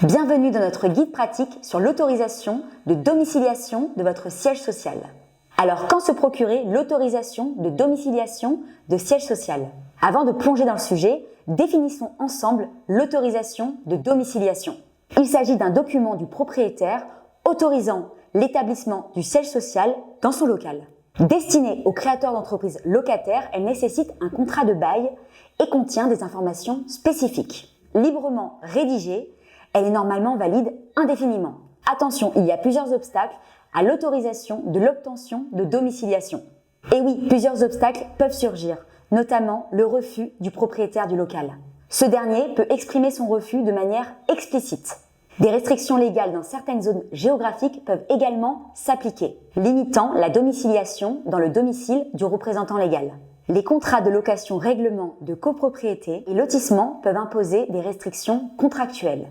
Bienvenue dans notre guide pratique sur l'autorisation de domiciliation de votre siège social. Alors, quand se procurer l'autorisation de domiciliation de siège social? Avant de plonger dans le sujet, définissons ensemble l'autorisation de domiciliation. Il s'agit d'un document du propriétaire autorisant l'établissement du siège social dans son local. Destinée aux créateurs d'entreprises locataires, elle nécessite un contrat de bail et contient des informations spécifiques. Librement rédigée, elle est normalement valide indéfiniment. Attention, il y a plusieurs obstacles à l'autorisation de l'obtention de domiciliation. Et oui, plusieurs obstacles peuvent surgir, notamment le refus du propriétaire du local. Ce dernier peut exprimer son refus de manière explicite. Des restrictions légales dans certaines zones géographiques peuvent également s'appliquer, limitant la domiciliation dans le domicile du représentant légal. Les contrats de location règlement de copropriété et lotissement peuvent imposer des restrictions contractuelles.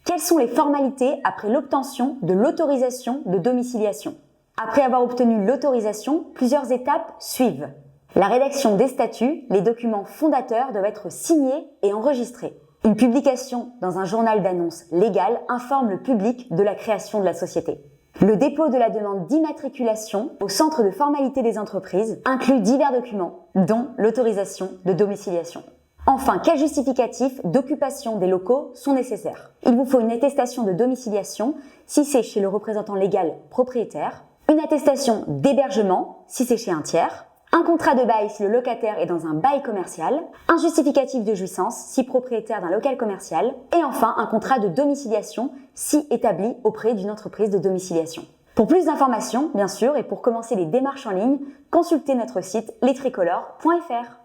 Quelles sont les formalités après l'obtention de l'autorisation de domiciliation? Après avoir obtenu l'autorisation, plusieurs étapes suivent. La rédaction des statuts, les documents fondateurs doivent être signés et enregistrés. Une publication dans un journal d'annonces légal informe le public de la création de la société. Le dépôt de la demande d'immatriculation au centre de formalité des entreprises inclut divers documents, dont l'autorisation de domiciliation. Enfin, quels justificatifs d'occupation des locaux sont nécessaires? Il vous faut une attestation de domiciliation si c'est chez le représentant légal propriétaire, une attestation d'hébergement si c'est chez un tiers, un contrat de bail si le locataire est dans un bail commercial, un justificatif de jouissance si propriétaire d'un local commercial, et enfin un contrat de domiciliation si établi auprès d'une entreprise de domiciliation. Pour plus d'informations, bien sûr, et pour commencer les démarches en ligne, consultez notre site lestricolor.fr.